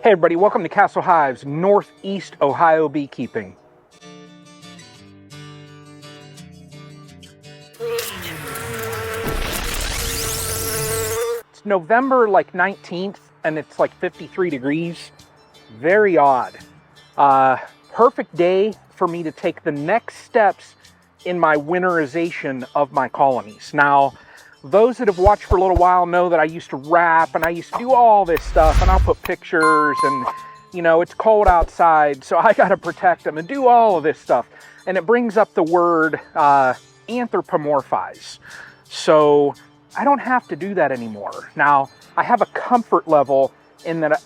Hey everybody, welcome to Castle Hives, Northeast Ohio beekeeping. It's November like 19th and it's like 53 degrees. Very odd. Perfect day for me to take the next steps in my winterization of my colonies. Now, those that have watched for a little while know that I used to wrap and I used to do all this stuff, and I'll put pictures and, you know, it's cold outside, so I got to protect them and do all of this stuff. And it brings up the word anthropomorphize. So I don't have to do that anymore. Now, I have a comfort level in that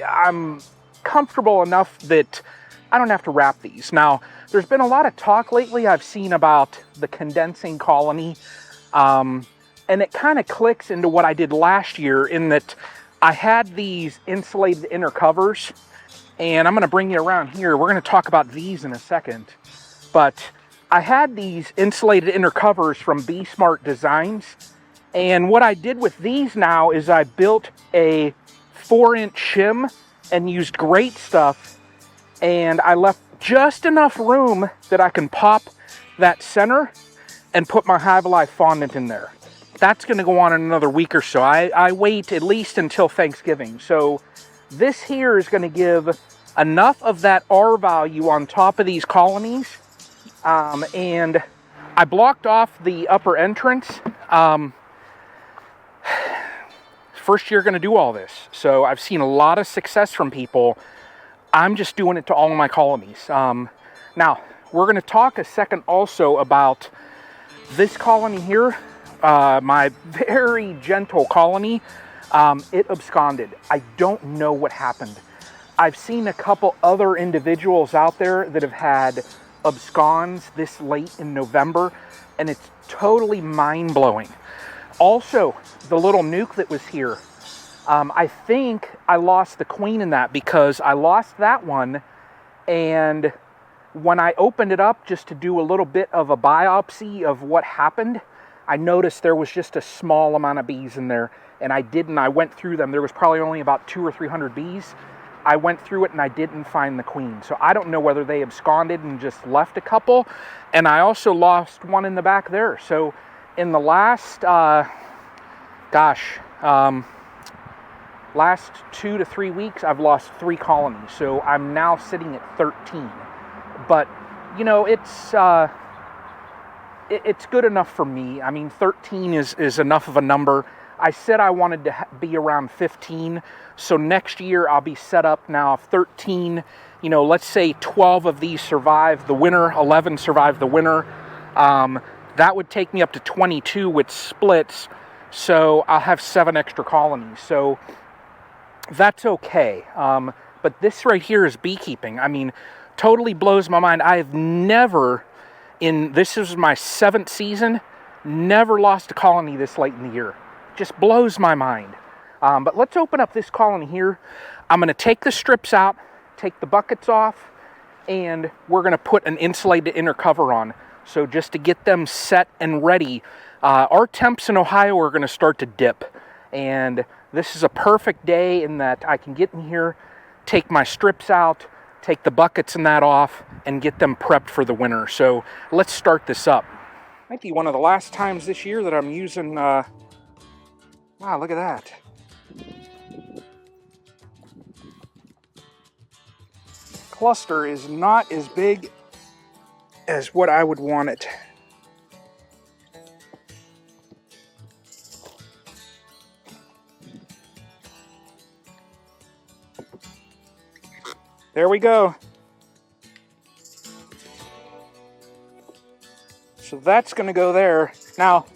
I'm comfortable enough that I don't have to wrap these. Now, there's been a lot of talk lately I've seen about the condensing colony. And it kind of clicks into what I did last year in that I had these insulated inner covers, and I'm going to bring you around here. We're going to talk about these in a second. But I had these insulated inner covers from Be Smart Designs. And what I did with these now is I built a 4-inch shim and used great stuff. And I left just enough room that I can pop that center and put my Hive Alive fondant in there. That's going to go on in another week or so. I wait at least until Thanksgiving. So this here is going to give enough of that R value on top of these colonies. And I blocked off the upper entrance. First year going to do all this. So I've seen a lot of success from people. I'm just doing it to all of my colonies. Now, we're going to talk a second also about this colony here. My very gentle colony, it absconded. I don't know what happened. I've seen a couple other individuals out there that have had absconds this late in November, and it's totally mind-blowing. Also, the little nuke that was here, I think I lost the queen in that because I lost that one, and when I opened it up just to do a little bit of a biopsy of what happened, I noticed there was just a small amount of bees in there, and I went through them. There was probably only about 200 or 300 bees. I went through it and I didn't find the queen. So I don't know whether they absconded and just left a couple. And I also lost one in the back there. So in the last, last 2 to 3 weeks, I've lost 3 colonies. So I'm now sitting at 13. But, you know, it's good enough for me. I mean, 13 is enough of a number. I said I wanted to be around 15. So next year I'll be set up now 13. You know, let's say 12 of these survive the winter, 11 survive the winter. That would take me up to 22 with splits. So I'll have 7 extra colonies. So that's okay. But this right here is beekeeping. I mean, totally blows my mind. I have never, this is my 7th season, never lost a colony this late in the year. Just blows my mind. But let's open up this colony here. I'm going to take the strips out, take the buckets off, and we're going to put an insulated inner cover on. So just to get them set and ready. Our temps in Ohio are going to start to dip. And this is a perfect day in that I can get in here, take my strips out, take the buckets and that off, and get them prepped for the winter. So let's start this up. Might be one of the last times this year that I'm using, wow, look at that. Cluster is not as big as what I would want it. There we go. So that's going to go there. Now,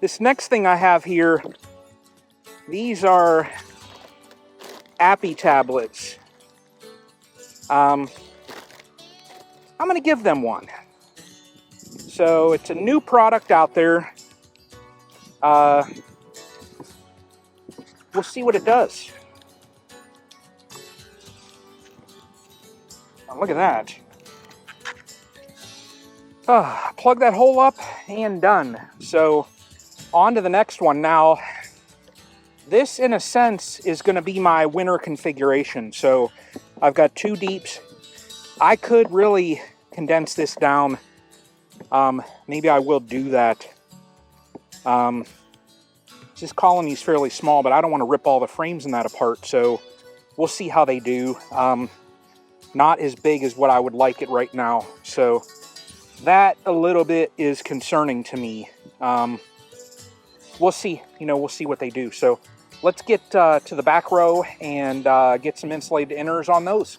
this next thing I have here, these are Appy tablets. I'm going to give them one. So it's a new product out there. We'll see what it does. Oh, look at that. Plug that hole up and done. So on to the next one. Now, this, in a sense, is going to be my winter configuration. So I've got 2 deeps. I could really condense this down. Maybe I will do that. This colony is fairly small, but I don't want to rip all the frames in that apart. So we'll see how they do. Not as big as what I would like it right now. So that a little bit is concerning to me. We'll see. We'll see what they do. So let's get to the back row and get some insulated inners on those.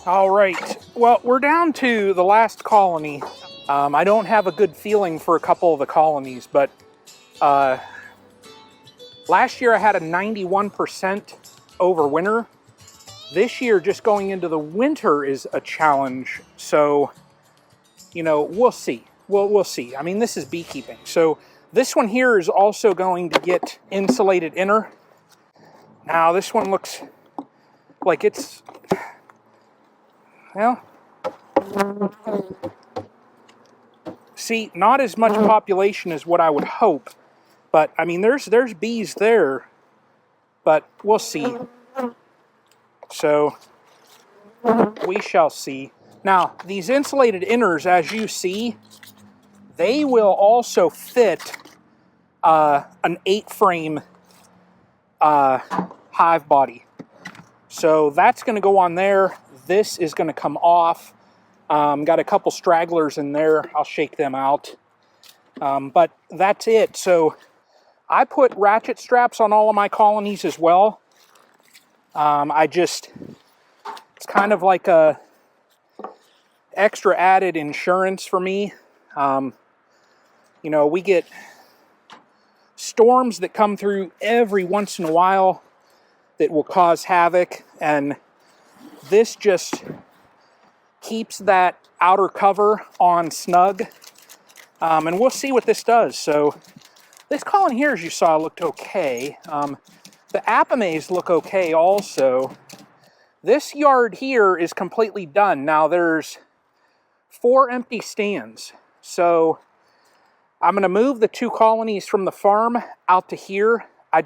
All right. Well, we're down to the last colony. I don't have a good feeling for a couple of the colonies, but last year I had a 91% over winter. This year, just going into the winter is a challenge. So, we'll see. We'll see. I mean, this is beekeeping. So this one here is also going to get insulated inner. Now, this one looks like it's, well, see, not as much population as what I would hope. But, I mean, there's bees there. But we'll see. So, we shall see. Now, these insulated inners, as you see, they will also fit an 8-frame hive body. So that's going to go on there. This is going to come off. Got a couple stragglers in there. I'll shake them out. But that's it. So I put ratchet straps on all of my colonies as well. It's kind of like a extra added insurance for me. We get storms that come through every once in a while that will cause havoc, and this just keeps that outer cover on snug. And we'll see what this does. So this colony here, as you saw, looked okay. The Apimays look okay also. This yard here is completely done. Now there's 4 empty stands. So I'm going to move the 2 colonies from the farm out to here. I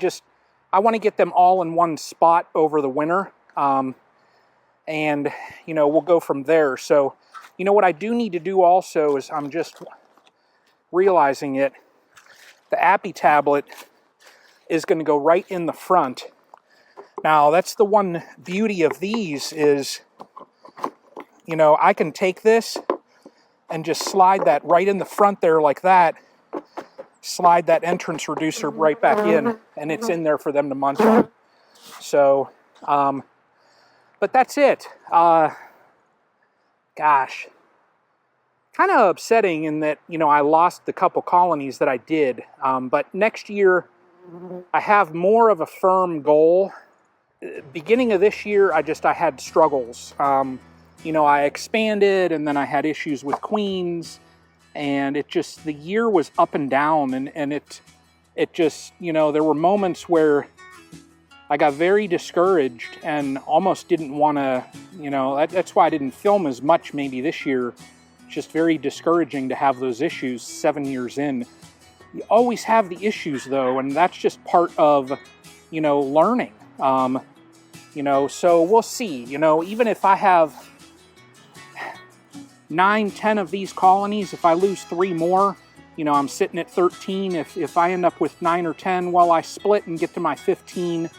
want to get them all in one spot over the winter. And, we'll go from there. So, what I do need to do also is, I'm just realizing it, the Appy tablet is going to go right in the front. Now, that's the one beauty of these is, I can take this and just slide that right in the front there like that. Slide that entrance reducer right back in, and it's in there for them to munch on. So, but that's it. Gosh. Kind of upsetting in that, I lost the couple colonies that I did. But next year, I have more of a firm goal. Beginning of this year, I had struggles. I expanded, and then I had issues with queens, and the year was up and down, and it just, there were moments where I got very discouraged and almost didn't want to, that's why I didn't film as much maybe this year. It's just very discouraging to have those issues 7 years in. You always have the issues though, and that's just part of, learning. So we'll see, even if I have 9, 10 of these colonies, if I lose 3 more, I'm sitting at 13. If I end up with 9 or 10, well, I split and get to my 15.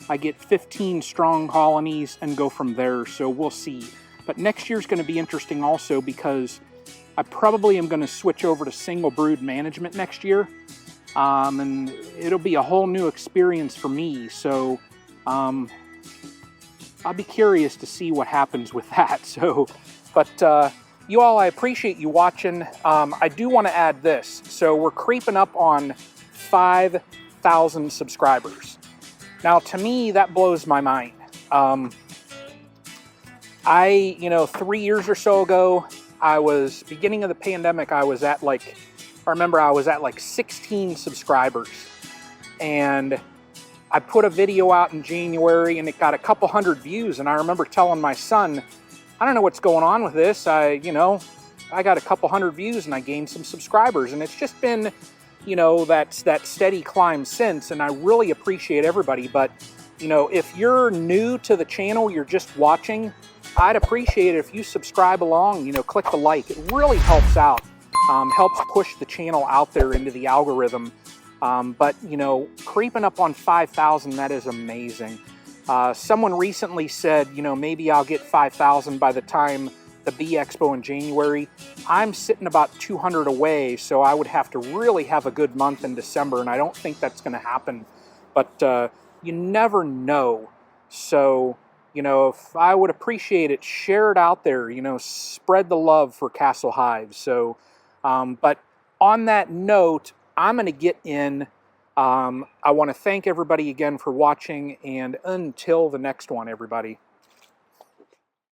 I get 15 strong colonies and go from there, so we'll see. But next year's going to be interesting also because I probably am going to switch over to single brood management next year. And it'll be a whole new experience for me, so I'll be curious to see what happens with that. So, but you all, I appreciate you watching. I do want to add this. So we're creeping up on 5,000 subscribers. Now, to me, that blows my mind. 3 years or so ago, beginning of the pandemic, I remember I was at 16 subscribers. And I put a video out in January and it got a couple hundred views. And I remember telling my son, I don't know what's going on with this. I got a couple hundred views and I gained some subscribers. And it's just been, you know, that's that steady climb since, and I really appreciate everybody. But, you know, if you're new to the channel, you're just watching, I'd appreciate it if you subscribe along, you know, click the like. It really helps out, helps push the channel out there into the algorithm. But, you know, creeping up on 5,000, that is amazing. Someone recently said, you know, maybe I'll get 5,000 by the time the Bee Expo in January. I'm sitting about 200 away, so I would have to really have a good month in December, and I don't think that's going to happen. But you never know. So, you know, if I would appreciate it, share it out there, you know, spread the love for Castle Hives. So, but on that note, I'm going to get in. I want to thank everybody again for watching, and until the next one, everybody.